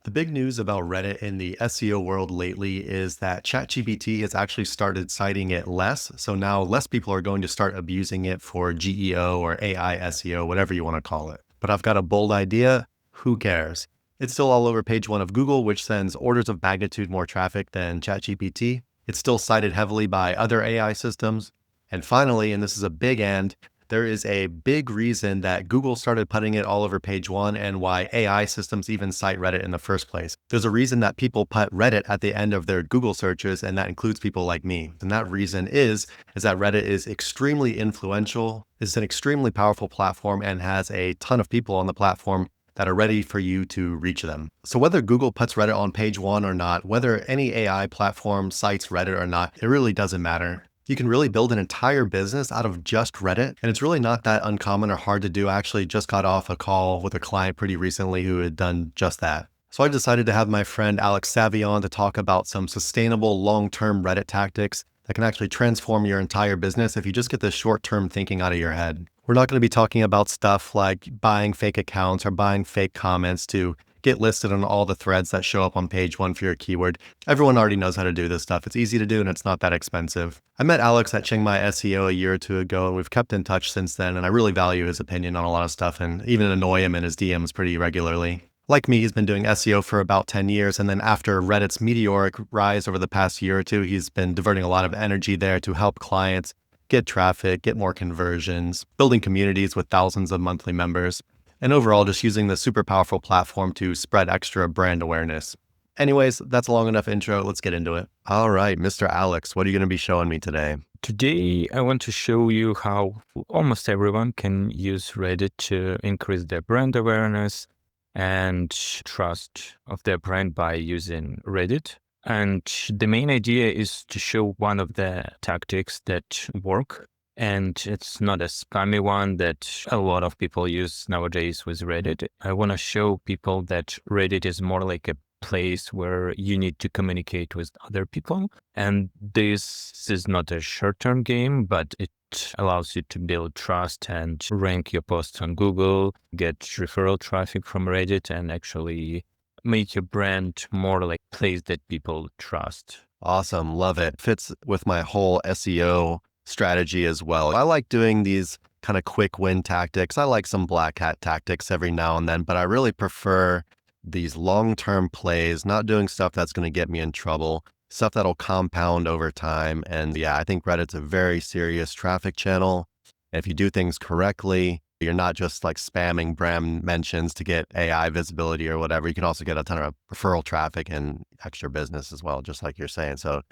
The big news about Reddit in the SEO world lately is that ChatGPT has actually started citing it less. So now less people are going to start abusing it for GEO or AI SEO, whatever you want to call it. But I've got a bold idea. Who cares? It's still all over page one of Google, which sends orders of magnitude more traffic than ChatGPT. It's still cited heavily by other AI systems. And finally, and this is a big and, there is a big reason that Google started putting it all over page one and why AI systems even cite Reddit in the first place. There's a reason that people put Reddit at the end of their Google searches, and that includes people like me. And that reason is that Reddit is extremely influential, is an extremely powerful platform, and has a ton of people on the platform that are ready for you to reach them. So whether Google puts Reddit on page one or not, whether any AI platform cites Reddit or not, it really doesn't matter. You can really build an entire business out of just Reddit. And it's really not that uncommon or hard to do. I actually just got off a call with a client pretty recently who had done just that. So I decided to have my friend Alex Savy on to talk about some sustainable long-term Reddit tactics that can actually transform your entire business if you just get the short-term thinking out of your head. We're not going to be talking about stuff like buying fake accounts or buying fake comments to get listed on all the threads that show up on page one for your keyword. Everyone already knows how to do this stuff. It's easy to do and it's not that expensive. I met Alex at Chiang Mai SEO a year or two ago and we've kept in touch since then, and I really value his opinion on a lot of stuff and even annoy him in his DMs pretty regularly. Like me, he's been doing SEO for about 10 years, and then after Reddit's meteoric rise over the past year or two, he's been diverting a lot of energy there to help clients get traffic, get more conversions, building communities with thousands of monthly members, and overall just using the super powerful platform to spread extra brand awareness. Anyways, that's a long enough intro. Let's get into it. All right, Mr. Alex, what are you going to be showing me today? Today, I want to show you how almost everyone can use Reddit to increase their brand awareness and trust of their brand by using Reddit. And the main idea is to show one of the tactics that work. And it's not a spammy one that a lot of people use nowadays with Reddit. I want to show people that Reddit is more like a place where you need to communicate with other people. And this is not a short-term game, but it allows you to build trust and rank your posts on Google, get referral traffic from Reddit, and actually make your brand more like a place that people trust. Awesome. Love it. Fits with my whole SEO strategy as well. I like doing these kind of quick win tactics. I like some black hat tactics every now and then, but I really prefer these long-term plays, not doing stuff that's going to get me in trouble, stuff that'll compound over time. And yeah, I think Reddit's a very serious traffic channel. And if you do things correctly, you're not just like spamming brand mentions to get AI visibility or whatever. You can also get a ton of referral traffic and extra business as well, just like you're saying. So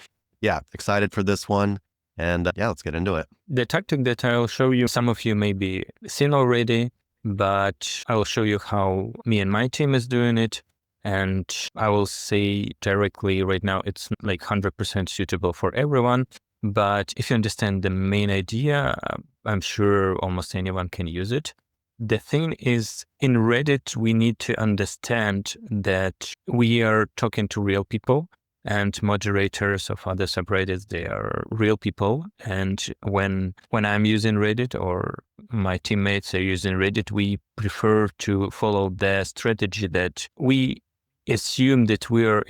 yeah, excited for this one. And yeah, let's get into it. The tactic that I'll show you, some of you may be seen already, but I will show you how me and my team is doing it. And I will say directly right now, it's like 100% suitable for everyone. But if you understand the main idea, I'm sure almost anyone can use it. The thing is, in Reddit, we need to understand that we are talking to real people. And moderators of other subreddits, they are real people. And when I'm using Reddit or my teammates are using Reddit, we prefer to follow the strategy that we assume that we are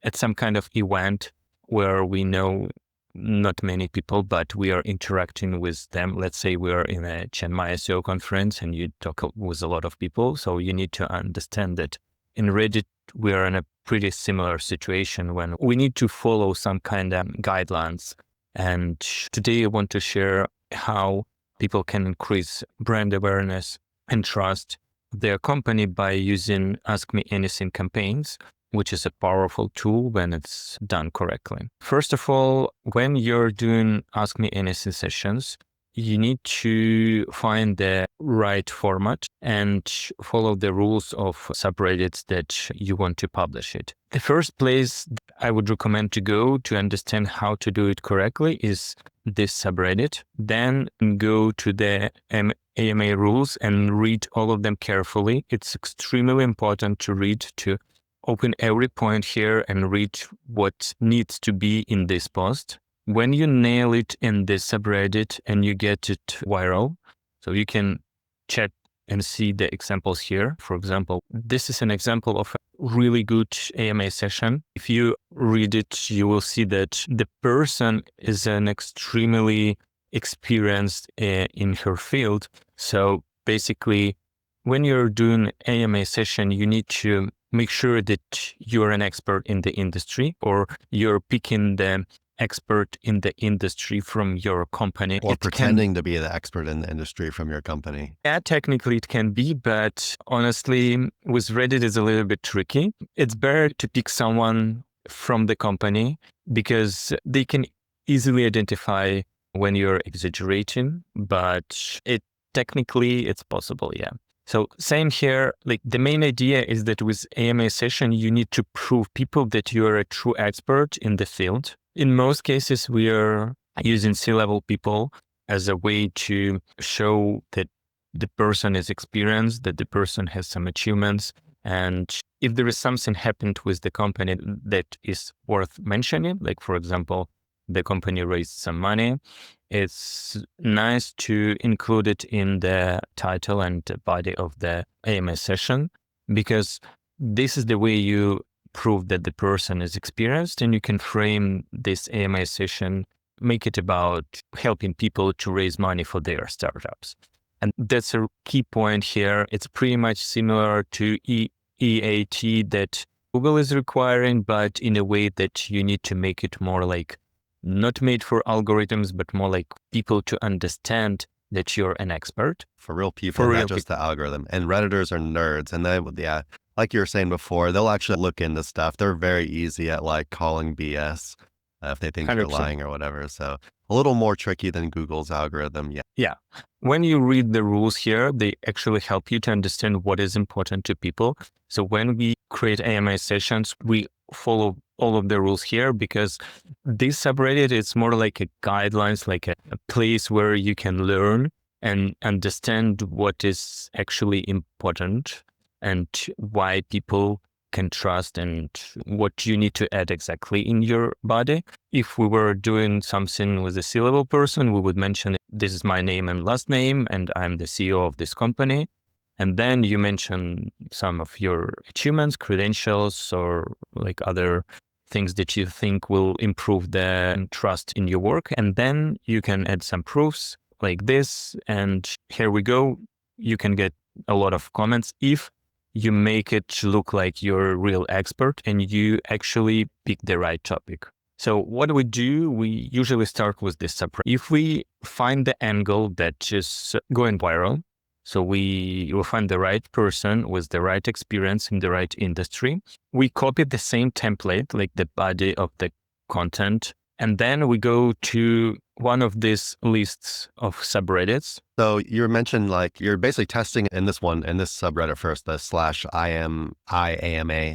at some kind of event where we know not many people, but we are interacting with them. Let's say we are in a Chiang Mai SEO conference and you talk with a lot of people. So you need to understand that in Reddit, we are in a pretty similar situation when we need to follow some kind of guidelines. And today I want to share how people can increase brand awareness and trust their company by using Ask Me Anything campaigns, which is a powerful tool when it's done correctly. First of all, when you're doing Ask Me Anything sessions, you need to find the right format and follow the rules of subreddits that you want to publish it. The first place I would recommend to go to understand how to do it correctly is this subreddit. Then go to the AMA rules and read all of them carefully. It's extremely important to open every point here and read what needs to be in this post. When you nail it in this subreddit and you get it viral, so you can check and see the examples here. For example, this is an example of really good AMA session, if you read it, you will see that the person is an extremely experienced in her field. So basically, when you're doing AMA session, you need to make sure that you're an expert in the industry, or you're picking the expert in the industry from your company. Or pretending to be the expert in the industry from your company. Yeah, technically it can be, but honestly, with Reddit it's a little bit tricky. It's better to pick someone from the company because they can easily identify when you're exaggerating, but technically it's possible, yeah. So same here, like the main idea is that with AMA session, you need to prove people that you're a true expert in the field. In most cases, we are using C-level people as a way to show that the person is experienced, that the person has some achievements. And if there is something happened with the company that is worth mentioning, like for example, the company raised some money, it's nice to include it in the title and the body of the AMA session, because this is the way you prove that the person is experienced, and you can frame this AMA session, make it about helping people to raise money for their startups. And that's a key point here. It's pretty much similar to EAT that Google is requiring, but in a way that you need to make it more like not made for algorithms, but more like people to understand that you're an expert. For real people, For not real just the algorithm. And Redditors are nerds. And they, yeah, like you were saying before, they'll actually look into stuff. They're very easy at like calling BS if they think you're 100%. lying or whatever. So a little more tricky than Google's algorithm. Yeah. Yeah. When you read the rules here, they actually help you to understand what is important to people. So when we create AMA sessions, we follow all of the rules here, because this subreddit is more like a guidelines, like a place where you can learn and understand what is actually important and why people can trust and what you need to add exactly in your body. If we were doing something with a C-level person, we would mention, this is my name and last name, and I'm the CEO of this company. And then you mention some of your achievements, credentials, or like other things that you think will improve the trust in your work. And then you can add some proofs like this. And here we go. You can get a lot of comments if you make it look like you're a real expert and you actually pick the right topic. So what we do, we usually start with this subreddit. If we find the angle that is going viral, so we will find the right person with the right experience in the right industry, we copy the same template, like the body of the content, and then we go to one of these lists of subreddits. So you mentioned like you're basically testing in this subreddit first, the /IAMA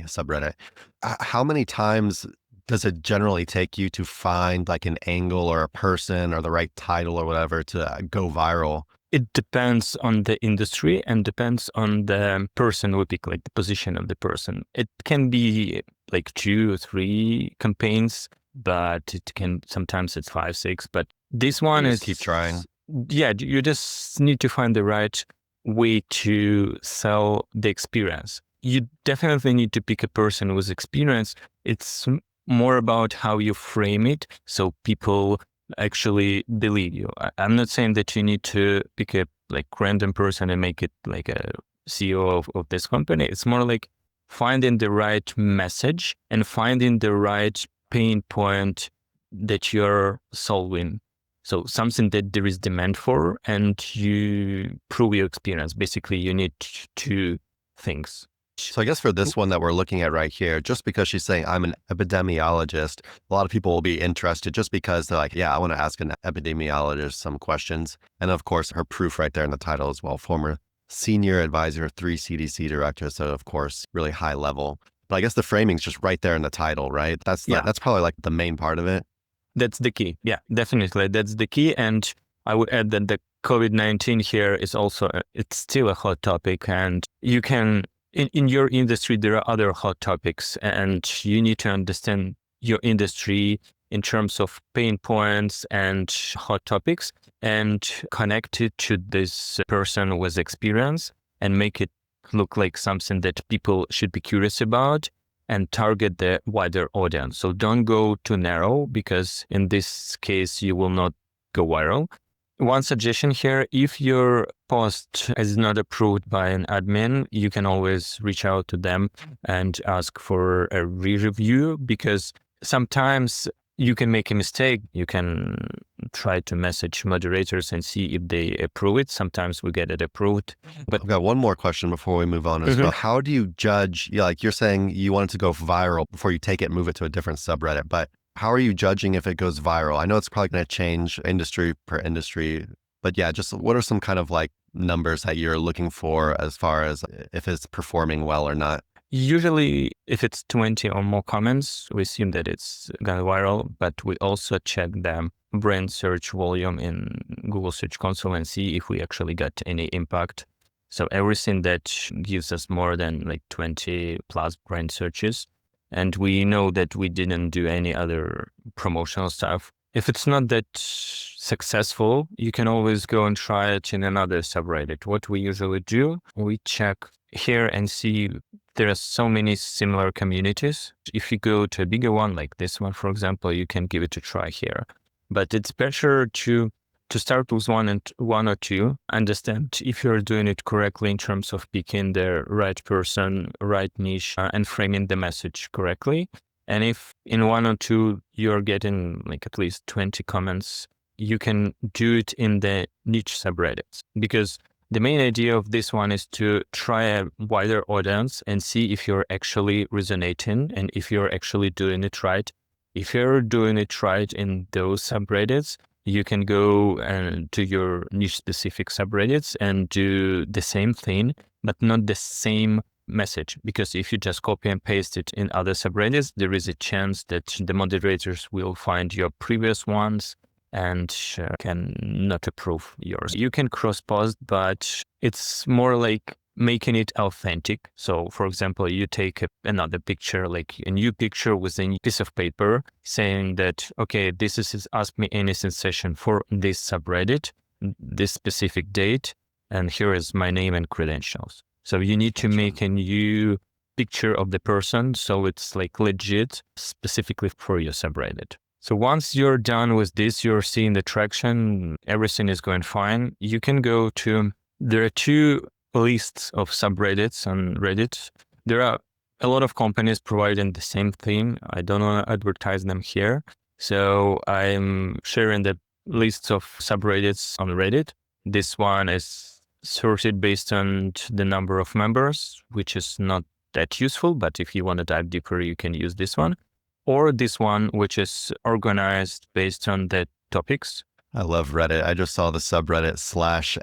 subreddit. How many times does it generally take you to find like an angle or a person or the right title or whatever to go viral? It depends on the industry and depends on the person we pick, like the position of the person. It can be like 2 or 3 campaigns, but it can, sometimes it's 5, 6, but this one is, keep trying. Yeah, you just need to find the right way to sell the experience. You definitely need to pick a person with experience. It's more about how you frame it, so people actually believe you. I'm not saying that you need to pick a like random person and make it like a CEO of this company. It's more like finding the right message and finding the right pain point that you're solving. So something that there is demand for, and you prove your experience. Basically, you need 2 things. So I guess for this one that we're looking at right here, just because she's saying I'm an epidemiologist, a lot of people will be interested just because they're like, yeah, I want to ask an epidemiologist some questions. And of course, her proof right there in the title as well, former senior advisor, 3 CDC director. So of course, really high level. But I guess the framing's just right there in the title, right? That's probably like the main part of it. That's the key. Yeah, definitely. That's the key. And I would add that the COVID-19 here is also, it's still a hot topic, and you can, in your industry, there are other hot topics, and you need to understand your industry in terms of pain points and hot topics and connect it to this person with experience and make it look like something that people should be curious about and target the wider audience. So don't go too narrow, because in this case, you will not go viral. One suggestion here, if your post is not approved by an admin, you can always reach out to them and ask for a re-review, because sometimes you can make a mistake. You can try to message moderators and see if they approve it. Sometimes we get it approved. But I've got one more question before we move on as Mhm. well. How do you judge, like you're saying you want it to go viral before you take it and move it to a different subreddit, but how are you judging if it goes viral? I know it's probably going to change industry per industry, but yeah, just what are some kind of like numbers that you're looking for as far as if it's performing well or not? Usually, if it's 20 or more comments, we assume that it's gone viral, but we also check the brand search volume in Google Search Console and see if we actually got any impact. So everything that gives us more than like 20 plus brand searches, and we know that we didn't do any other promotional stuff. If it's not that successful, you can always go and try it in another subreddit. What we usually do, we check here and see there are so many similar communities. If you go to a bigger one, like this one, for example, you can give it a try here. But it's better to start with one or two, understand if you're doing it correctly in terms of picking the right person, right niche, and framing the message correctly. And if in one or two you're getting like at least 20 comments, you can do it in the niche subreddits, because the main idea of this one is to try a wider audience and see if you're actually resonating and if you're actually doing it right. If you're doing it right in those subreddits, you can go to your niche specific subreddits and do the same thing, but not the same message. Because if you just copy and paste it in other subreddits, there is a chance that the moderators will find your previous ones and can not approve yours. You can cross-post, but it's more like making it authentic. So for example, you take another picture, like a new picture with a piece of paper saying that, okay, this is Ask Me Anything session for this subreddit, this specific date, and here is my name and credentials. So you need to make a new picture of the person, so it's like legit, specifically for your subreddit. So once you're done with this, you're seeing the traction, everything is going fine. You can go to, there are two lists of subreddits on Reddit. There are a lot of companies providing the same thing. I don't want to advertise them here. So I'm sharing the lists of subreddits on Reddit. This one is sorted based on the number of members, which is not that useful, but if you want to dive deeper, you can use this one. Or this one, which is organized based on the topics. I love Reddit. I just saw the subreddit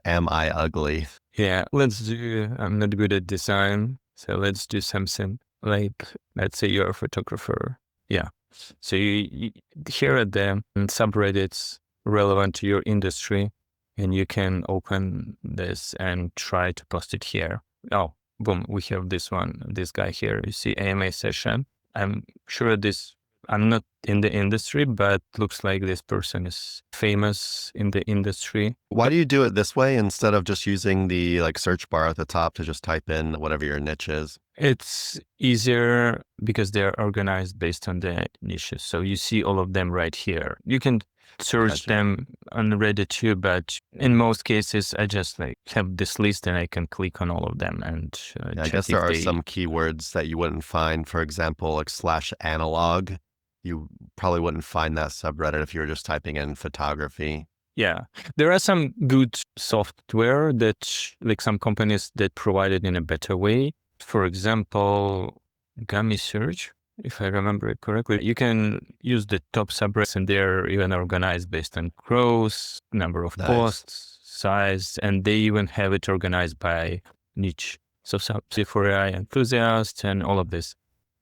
/am I ugly. Yeah, I'm not good at design, so let's do something like, let's say you're a photographer. Yeah. So here are the subreddits relevant to your industry, and you can open this and try to post it here. Oh, boom, we have this one, this guy here. You see AMA session. I'm sure I'm not in the industry, but looks like this person is famous in the industry. Why do you do it this way instead of just using the like search bar at the top to just type in whatever your niche is? It's easier because they're organized based on the niches. So you see all of them right here. You can search them on Reddit too, but in most cases, I just like have this list and I can click on all of them and I check guess there if are they... some keywords that you wouldn't find, for example, like /analog. You probably wouldn't find that subreddit if you were just typing in photography. Yeah, there are some good software that, like some companies that provide it in a better way. For example, Gummy Search, if I remember it correctly, you can use the top subreddits and they're even organized based on growth, number of Nice. posts, size, and they even have it organized by niche. So for AI enthusiasts and all of this.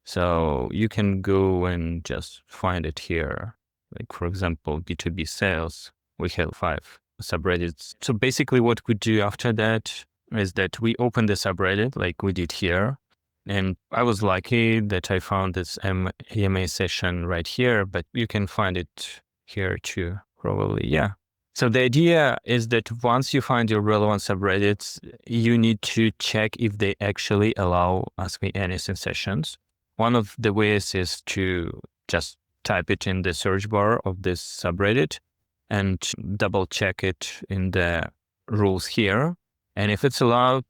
So you can go and just find it here. Like for example, B2B sales, we have 5 subreddits. So basically what we do after that is that we open the subreddit like we did here. And I was lucky that I found this AMA session right here, but you can find it here too, probably. Yeah. So the idea is that once you find your relevant subreddits, you need to check if they actually allow Ask Me Anything sessions. One of the ways is to just type it in the search bar of this subreddit and double check it in the rules here. And if it's allowed,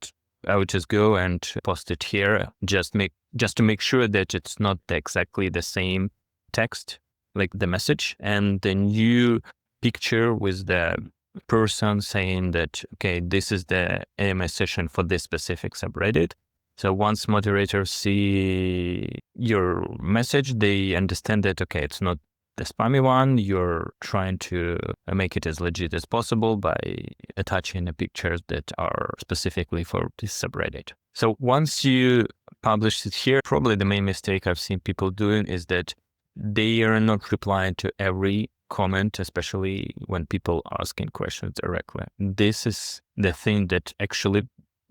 I would just go and post it here, just to make sure that it's not exactly the same text, like the message, and the new picture with the person saying that, okay, this is the AMA session for this specific subreddit. So once moderators see your message, they understand that, okay, it's not the spammy one. You're trying to make it as legit as possible by attaching the pictures that are specifically for this subreddit. So once you publish it here, probably the main mistake I've seen people doing is that they are not replying to every comment, especially when people are asking questions directly. This is the thing that actually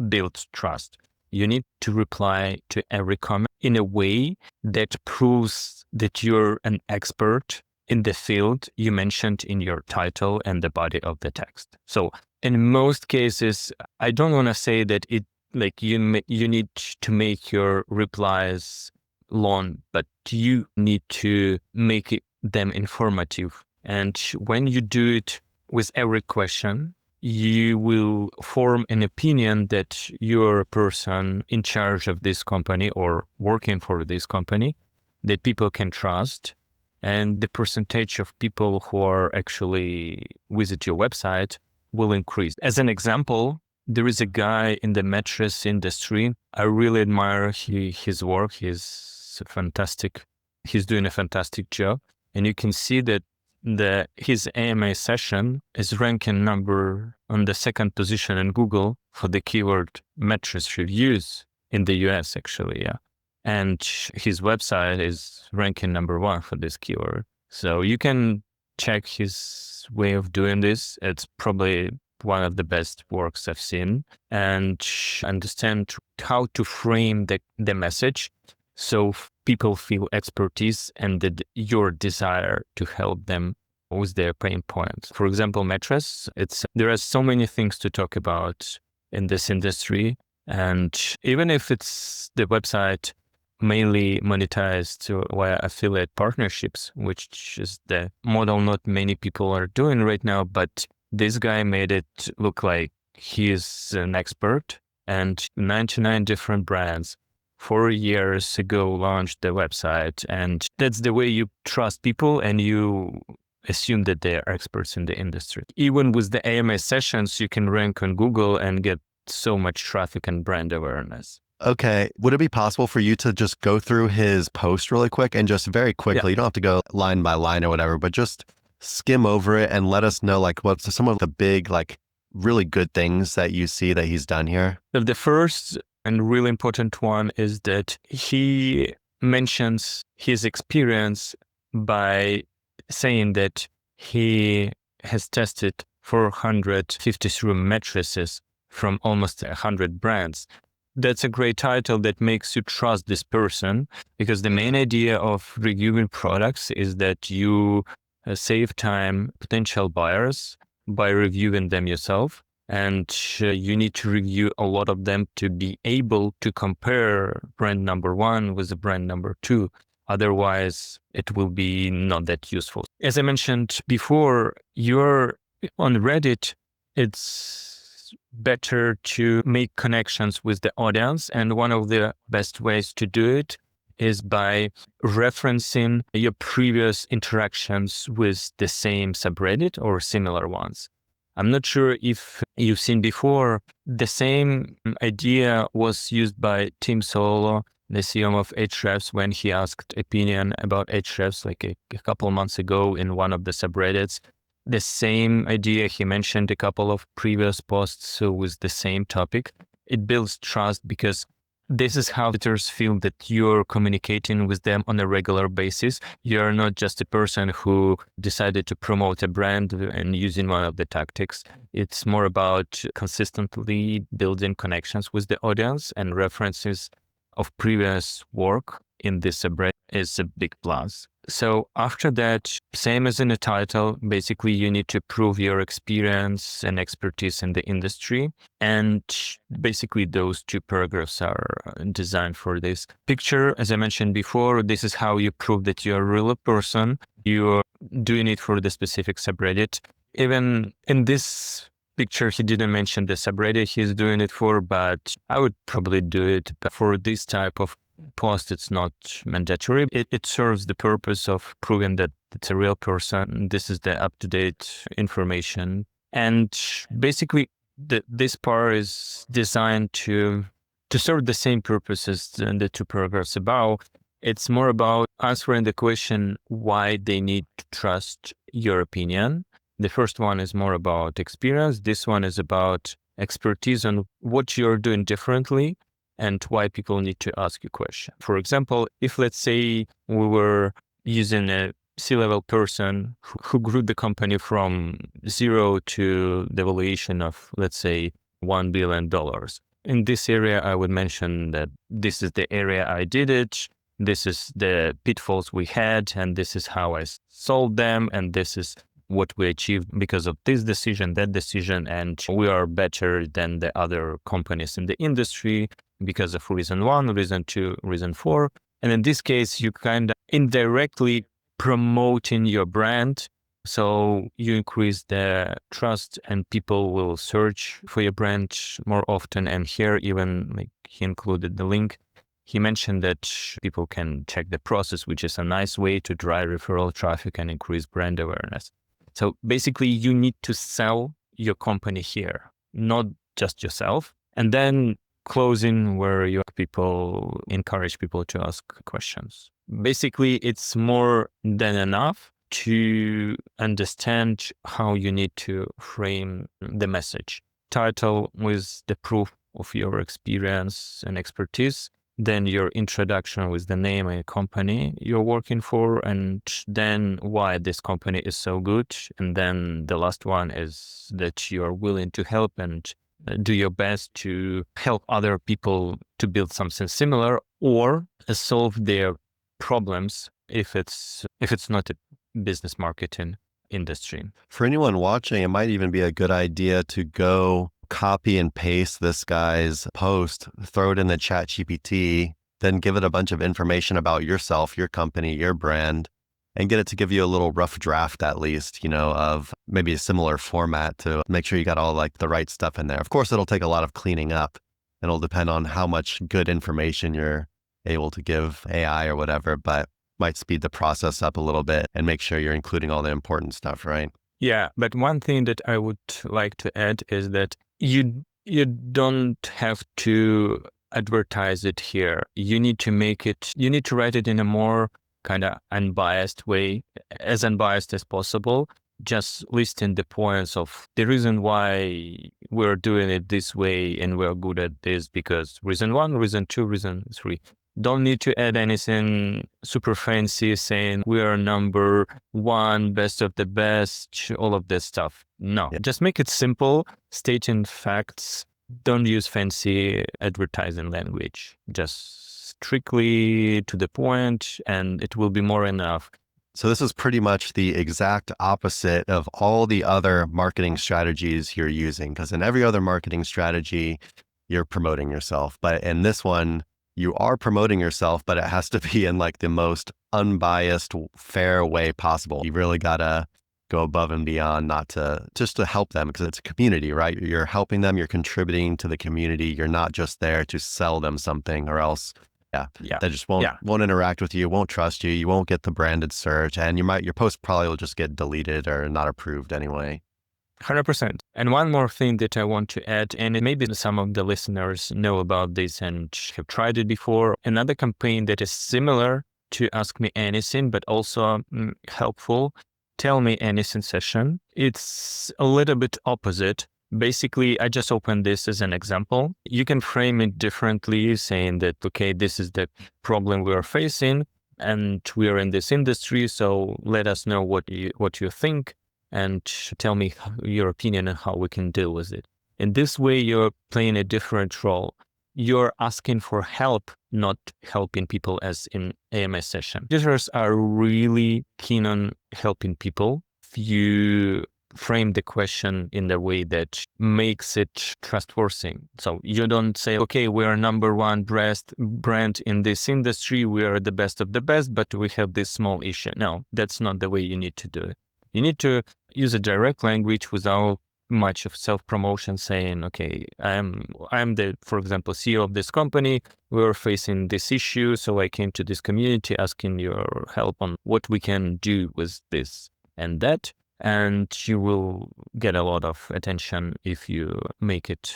builds trust. You need to reply to every comment in a way that proves that you're an expert in the field you mentioned in your title and the body of the text. So in most cases, I don't want to say that it like you need to make your replies long, but you need to make them informative. And when you do it with every question, you will form an opinion that you're a person in charge of this company or working for this company that people can trust. And the percentage of people who are actually visit your website will increase. As an example, there is a guy in the mattress industry. I really admire his work. He's fantastic. He's doing a fantastic job. And you can see that his AMA session is ranking number on the second position in Google for the keyword mattress reviews in the US, actually, yeah. And his website is ranking number 1 for this keyword. So you can check his way of doing this. It's probably one of the best works I've seen, and understand how to frame the message so people feel expertise and your desire to help them with their pain points. For example, mattress, there are so many things to talk about in this industry. And even if it's the website mainly monetized via affiliate partnerships, which is the model not many people are doing right now, but this guy made it look like he is an expert, and 99 different brands 4 years ago launched the website. And that's the way you trust people and you assume that they are experts in the industry. Even with the AMA sessions, you can rank on Google and get so much traffic and brand awareness. Okay. Would it be possible for you to just go through his post really quick and just very quickly, you don't have to go line by line or whatever, but just skim over it and let us know like what's some of the big, like really good things that you see that he's done here? So the first and really important one is that he mentions his experience by saying that he has tested 453 mattresses from almost 100 brands. That's a great title that makes you trust this person, because the main idea of reviewing products is that you save time potential buyers by reviewing them yourself. And you need to review a lot of them to be able to compare brand number 1 with the brand number 2. Otherwise, it will be not that useful. As I mentioned before, you're on Reddit, it's better to make connections with the audience. And one of the best ways to do it is by referencing your previous interactions with the same subreddit or similar ones. I'm not sure if you've seen before, the same idea was used by Tim Solo, the CEO of Ahrefs, when he asked opinion about Ahrefs like a couple months ago in one of the subreddits. The same idea, he mentioned a couple of previous posts with the same topic. It builds trust because this is how visitors feel that you're communicating with them on a regular basis. You're not just a person who decided to promote a brand and using one of the tactics. It's more about consistently building connections with the audience, and references of previous work in this subreddit is a big plus. So after that, same as in the title, basically you need to prove your experience and expertise in the industry. And basically those two paragraphs are designed for this. Picture, as I mentioned before, this is how you prove that you're a real person. You're doing it for the specific subreddit. Even in this picture, he didn't mention the subreddit he's doing it for, but I would probably do it. But for this type of post, it's not mandatory. It serves the purpose of proving that it's a real person. This is the up-to-date information. And basically, this part is designed to serve the same purpose as the two paragraphs above. It's more about answering the question why they need to trust your opinion. The first one is more about experience. This one is about expertise on what you're doing differently and why people need to ask you questions. For example, if let's say we were using a C-level person who grew the company from zero to the valuation of, let's say, $1 billion. In this area, I would mention that this is the area I did it, this is the pitfalls we had, and this is how I solved them, and this is what we achieved because of this decision, that decision, and we are better than the other companies in the industry because of reason 1, reason 2, reason 4. And in this case, you kind of indirectly promoting your brand. So you increase the trust and people will search for your brand more often. And here, even like he included the link, he mentioned that people can check the process, which is a nice way to drive referral traffic and increase brand awareness. So basically, you need to sell your company here, not just yourself. And then closing where you encourage people to ask questions. Basically, it's more than enough to understand how you need to frame the message. Title with the proof of your experience and expertise, then your introduction with the name and company you're working for, and then why this company is so good. And then the last one is that you're willing to help and do your best to help other people to build something similar or solve their problems if it's not a business marketing industry. For anyone watching, it might even be a good idea to go copy and paste this guy's post, throw it in the ChatGPT, then give it a bunch of information about yourself, your company, your brand, and get it to give you a little rough draft, at least, of maybe a similar format to make sure you got all like the right stuff in there. Of course, it'll take a lot of cleaning up. It'll depend on how much good information you're able to give AI or whatever, but might speed the process up a little bit and make sure you're including all the important stuff, right? Yeah, but one thing that I would like to add is that you don't have to advertise it here. You need to write it in a more kind of unbiased way, as unbiased as possible, just listing the points of the reason why we're doing it this way and we're good at this because reason 1, reason 2, reason 3. Don't need to add anything super fancy saying we are number 1, best of the best, all of this stuff. No, just make it simple, stating facts. Don't use fancy advertising language. Just strictly to the point, and it will be more enough. So this is pretty much the exact opposite of all the other marketing strategies you're using, because in every other marketing strategy, you're promoting yourself. But in this one, you are promoting yourself, but it has to be in like the most unbiased, fair way possible. You really got to go above and beyond, just to help them, because it's a community, right? You're helping them, you're contributing to the community. You're not just there to sell them something, or else they just won't interact with you, won't trust you, you won't get the branded search, and your post probably will just get deleted or not approved anyway. 100%. And one more thing that I want to add, and maybe some of the listeners know about this and have tried it before, another campaign that is similar to Ask Me Anything, but also helpful, Tell Me Anything session. It's a little bit opposite. Basically, I just opened this as an example. You can frame it differently, saying that, okay, this is the problem we are facing, and we are in this industry, so let us know what you think, and tell me your opinion on how we can deal with it. In this way, you're playing a different role. You're asking for help not helping people as in AMA session. Editors are really keen on helping people. If you frame the question in a way that makes it trustworthy. So you don't say, okay, we are number one brand in this industry. We are the best of the best, but we have this small issue. No, that's not the way you need to do it. You need to use a direct language without much of self-promotion, saying, okay, I'm the, for example, CEO of this company. We're facing this issue. So I came to this community asking your help on what we can do with this and that. And you will get a lot of attention if you make it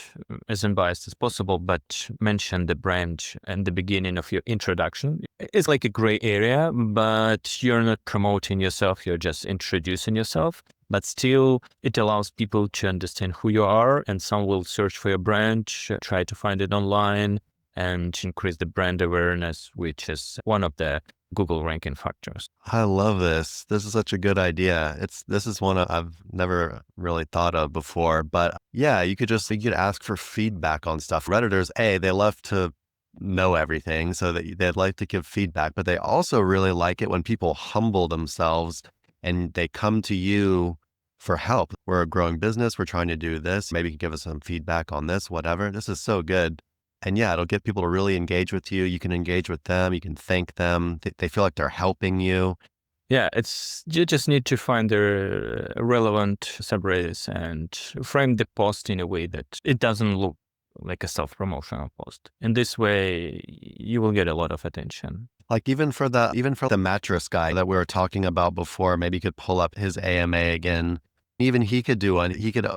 as unbiased as possible, but mention the brand at the beginning of your introduction. It's like a gray area, but you're not promoting yourself, you're just introducing yourself. But still, it allows people to understand who you are, and some will search for your brand, try to find it online, and increase the brand awareness, which is one of the Google ranking factors. I love this. This is such a good idea. This is one I've never really thought of before, but yeah, you could ask for feedback on stuff. Redditors, they love to know everything, so that they'd like to give feedback, but they also really like it when people humble themselves and they come to you for help. We're a growing business. We're trying to do this. Maybe you can give us some feedback on this, whatever. This is so good. And yeah, it'll get people to really engage with you. You can engage with them. You can thank them. They feel like they're helping you. Yeah, you just need to find the relevant subreddits and frame the post in a way that it doesn't look like a self-promotional post. In this way, you will get a lot of attention. Like even for the mattress guy that we were talking about before, maybe you could pull up his AMA again. Even he could do one. He could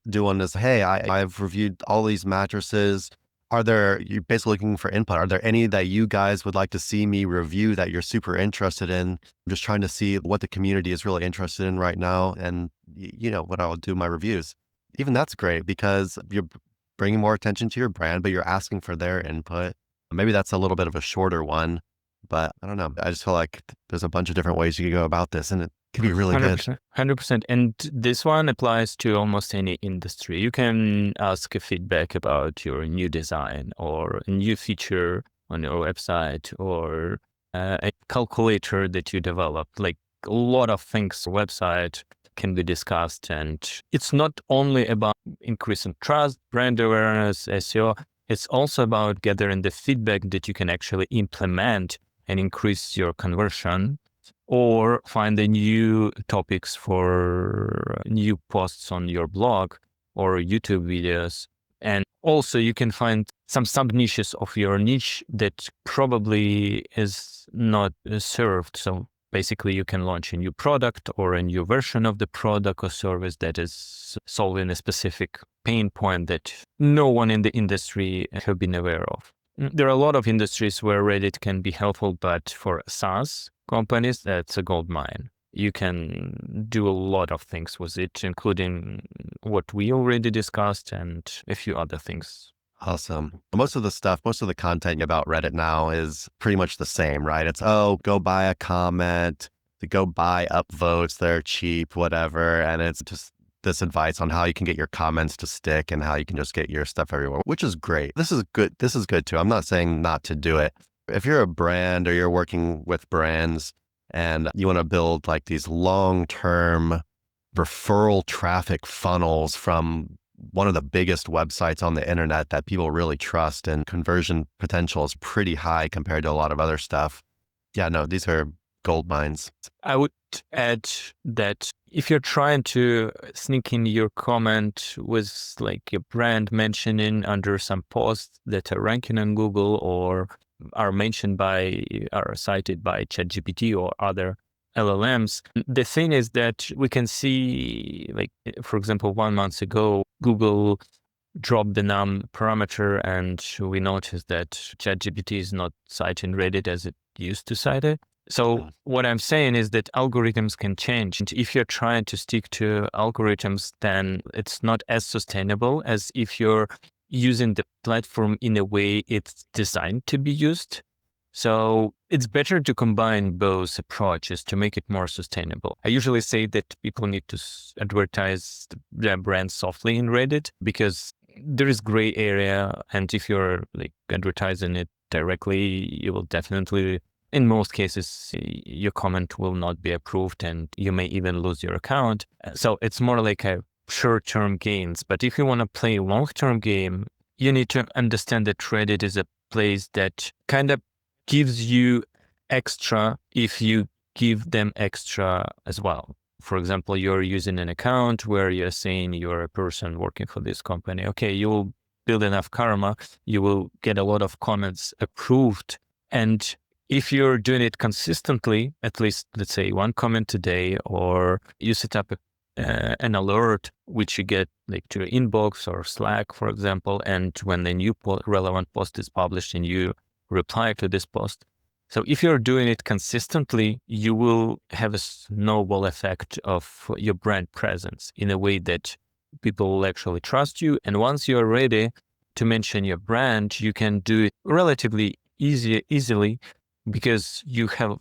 do one as, hey, I've reviewed all these mattresses. You're basically looking for input. Are there any that you guys would like to see me review that you're super interested in? I'm just trying to see what the community is really interested in right now. And what I'll do my reviews. Even that's great because you're bringing more attention to your brand, but you're asking for their input. Maybe that's a little bit of a shorter one, but I don't know. I just feel like there's a bunch of different ways you could go about this, and it could be really 100%, good. 100%. And this one applies to almost any industry. You can ask a feedback about your new design or a new feature on your website or a calculator that you developed. Like a lot of things, website can be discussed. And it's not only about increasing trust, brand awareness, SEO. It's also about gathering the feedback that you can actually implement and increase your conversion, or find the new topics for new posts on your blog or YouTube videos. And also you can find some sub niches of your niche that probably is not served. So basically you can launch a new product or a new version of the product or service that is solving a specific pain point that no one in the industry have been aware of. There are a lot of industries where Reddit can be helpful, but for SaaS companies, that's a gold mine. You can do a lot of things with it, including what we already discussed and a few other things. Awesome. Most of the content about Reddit now is pretty much the same, right? It's, go buy a comment, to go buy upvotes, they're cheap, whatever. And it's just this advice on how you can get your comments to stick and how you can just get your stuff everywhere, which is great. This is good. This is good too. I'm not saying not to do it. If you're a brand or you're working with brands and you want to build like these long-term referral traffic funnels from one of the biggest websites on the internet that people really trust, and conversion potential is pretty high compared to a lot of other stuff. Yeah, no, these are gold mines. I would add that if you're trying to sneak in your comment with like your brand mentioning under some posts that are ranking on Google or are cited by ChatGPT or other LLMs. The thing is that we can see, like, for example, 1 month ago, Google dropped the num parameter and we noticed that ChatGPT is not citing Reddit as it used to cite it. So what I'm saying is that algorithms can change. And if you're trying to stick to algorithms, then it's not as sustainable as if you're using the platform in a way it's designed to be used. So it's better to combine both approaches to make it more sustainable. I usually say that people need to advertise their brand softly in Reddit because there is gray area. And if you're like advertising it directly, you will definitely, in most cases, your comment will not be approved and you may even lose your account. So it's more like a short-term gains. But if you want to play a long-term game, you need to understand that Reddit is a place that kind of gives you extra if you give them extra as well. For example, you're using an account where you're saying you're a person working for this company. Okay, you will build enough karma, you will get a lot of comments approved. And if you're doing it consistently, at least let's say one comment a day, or you set up an alert which you get like to your inbox or Slack, for example, and when the new relevant post is published and you reply to this post. So if you're doing it consistently, you will have a snowball effect of your brand presence in a way that people will actually trust you. And once you're ready to mention your brand, you can do it relatively easily because you have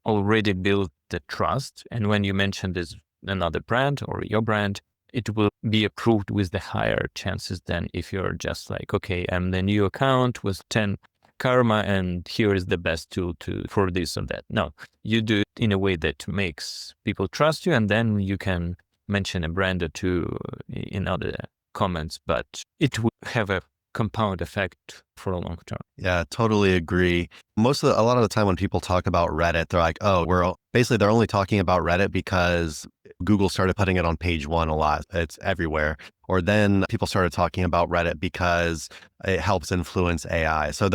already built the trust. And when you mention this another brand or your brand, it will be approved with the higher chances than if you're just like, okay, I'm the new account with 10 karma and here is the best tool for this or that. No, you do it in a way that makes people trust you, and then you can mention a brand or two in other comments, but it will have a compound effect for a long term. Yeah, totally agree. A lot of the time when people talk about Reddit, they're like, oh, they're only talking about Reddit because Google started putting it on page one a lot. It's everywhere. Or then people started talking about Reddit because it helps influence AI. So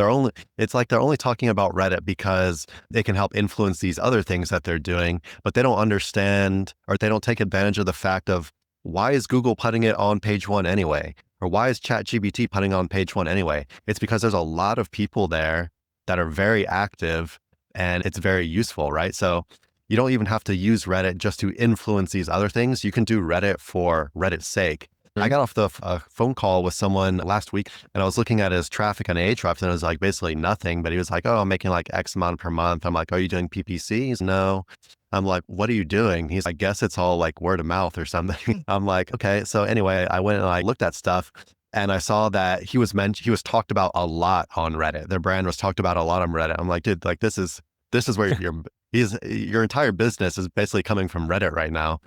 it's like they're only talking about Reddit because it can help influence these other things that they're doing, but they don't understand, or they don't take advantage of the fact of, why is Google putting it on page one anyway? Or why is ChatGPT putting on page one anyway? It's because there's a lot of people there that are very active and it's very useful, right? So you don't even have to use Reddit just to influence these other things. You can do Reddit for Reddit's sake. I got off the phone call with someone last week and I was looking at his traffic on Ahrefs and it was like basically nothing, but he was like, oh, I'm making like X amount per month. I'm like, are you doing PPC? He's no. I'm like, what are you doing? He's like, I guess it's all like word of mouth or something. I'm like, okay. So anyway, I went and I looked at stuff and I saw that he was talked about a lot on Reddit. Their brand was talked about a lot on Reddit. I'm like, dude, like this is where your entire business is basically coming from Reddit right now.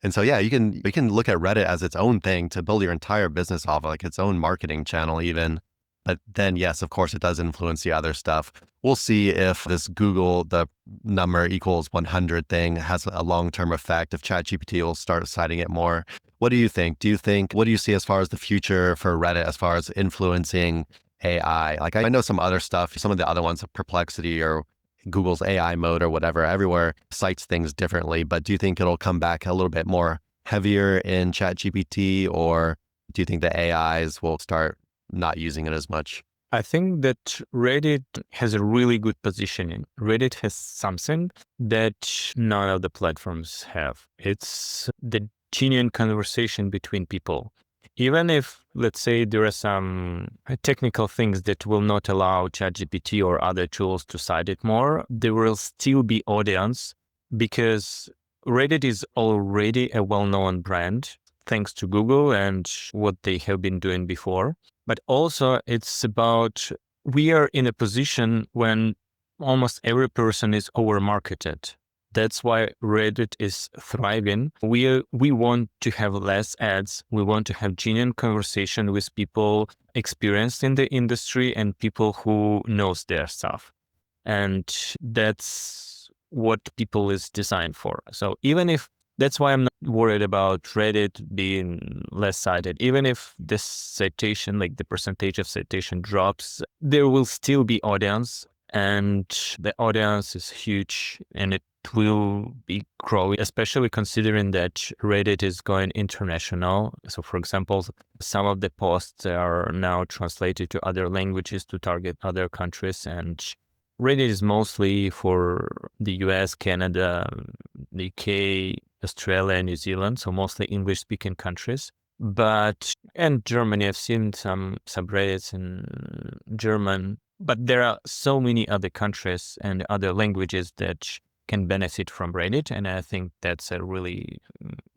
And so, yeah, you can look at Reddit as its own thing to build your entire business off, like its own marketing channel even. But then, yes, of course, it does influence the other stuff. We'll see if this Google, the number equals 100 thing has a long-term effect, if ChatGPT will start citing it more. What do you think? What do you see as far as the future for Reddit, as far as influencing AI? Like I know some other stuff, some of the other ones, Perplexity or Google's AI mode or whatever, everywhere cites things differently. But do you think it'll come back a little bit more heavier in ChatGPT, or do you think the AIs will start not using it as much? I think that Reddit has a really good positioning. Reddit has something that none of the platforms have. It's the genuine conversation between people. Even if, let's say, there are some technical things that will not allow ChatGPT or other tools to cite it more, there will still be audience because Reddit is already a well-known brand thanks to Google and what they have been doing before. But also it's about, we are in a position when almost every person is over-marketed. That's why Reddit is thriving. We want to have less ads. We want to have genuine conversation with people experienced in the industry and people who knows their stuff. And that's what people is designed for. So that's why I'm not worried about Reddit being less cited. Even if this citation, like the percentage of citation drops, there will still be audience, and the audience is huge and it will be growing, especially considering that Reddit is going international. So for example, some of the posts are now translated to other languages to target other countries, and Reddit is mostly for the US, Canada, the UK, Australia, New Zealand, so mostly English-speaking countries. And Germany, I've seen some subreddits in German, but there are so many other countries and other languages that can benefit from Reddit, and I think that's a really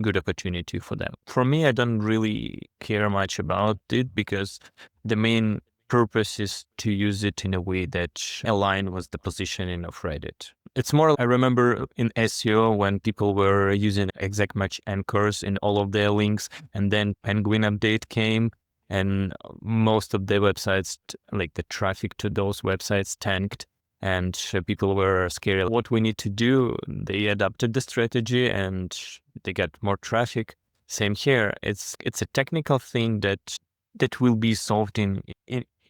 good opportunity for them. For me, I don't really care much about it because the main purpose is to use it in a way that align with the positioning of Reddit. It's more, I remember in SEO when people were using exact match anchors in all of their links, and then Penguin update came, and most of the websites, like the traffic to those websites tanked, and people were scared. What we need to do, they adapted the strategy and they got more traffic. Same here. It's a technical thing that will be solved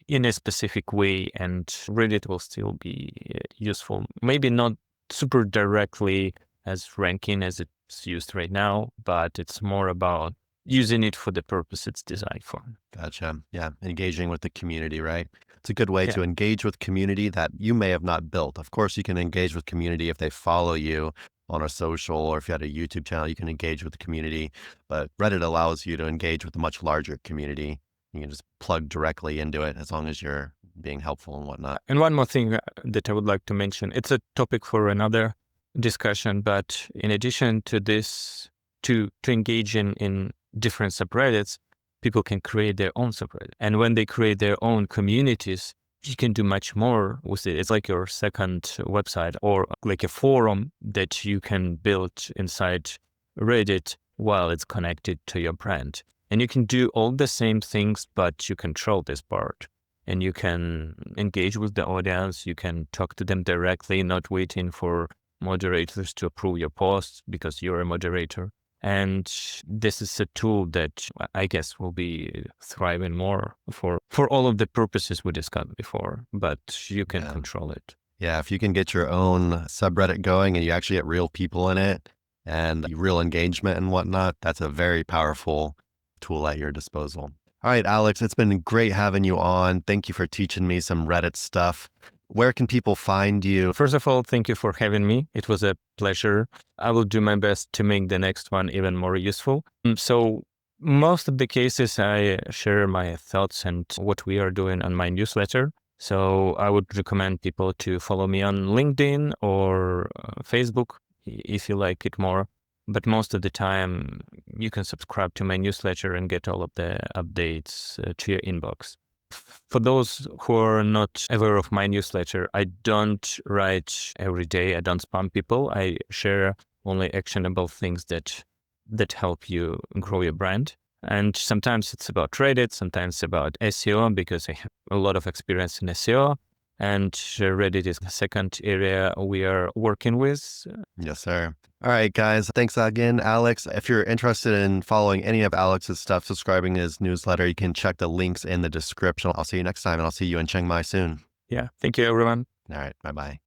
in a specific way, and Reddit will still be useful. Maybe not super directly as ranking as it's used right now, but it's more about using it for the purpose it's designed for. Gotcha. Yeah. Engaging with the community, right? It's a good way Yeah. to engage with community that you may have not built. Of course, you can engage with community if they follow you on a social, or if you had a YouTube channel, you can engage with the community. But Reddit allows you to engage with a much larger community. You can just plug directly into it as long as you're being helpful and whatnot. And one more thing that I would like to mention, it's a topic for another discussion, but in addition to this, to engage in different subreddits, people can create their own subreddit. And when they create their own communities, you can do much more with it. It's like your second website, or like a forum that you can build inside Reddit while it's connected to your brand. And you can do all the same things, but you control this part. And you can engage with the audience. You can talk to them directly, not waiting for moderators to approve your posts because you're a moderator. And this is a tool that I guess will be thriving more for all of the purposes we discussed before, but you can control it. Yeah, if you can get your own subreddit going and you actually get real people in it and real engagement and whatnot, that's a very powerful tool at your disposal. All right, Alex, it's been great having you on. Thank you for teaching me some Reddit stuff. Where can people find you? First of all, thank you for having me. It was a pleasure. I will do my best to make the next one even more useful. So most of the cases, I share my thoughts and what we are doing on my newsletter. So I would recommend people to follow me on LinkedIn or Facebook if you like it more. But most of the time, you can subscribe to my newsletter and get all of the updates to your inbox. For those who are not aware of my newsletter, I don't write every day. I don't spam people. I share only actionable things that help you grow your brand. And sometimes it's about Reddit, sometimes about SEO, because I have a lot of experience in SEO. And Reddit is the second area we are working with. Yes, sir. All right, guys. Thanks again, Alex. If you're interested in following any of Alex's stuff, subscribing to his newsletter, you can check the links in the description. I'll see you next time, and I'll see you in Chiang Mai soon. Yeah. Thank you, everyone. All right. Bye-bye.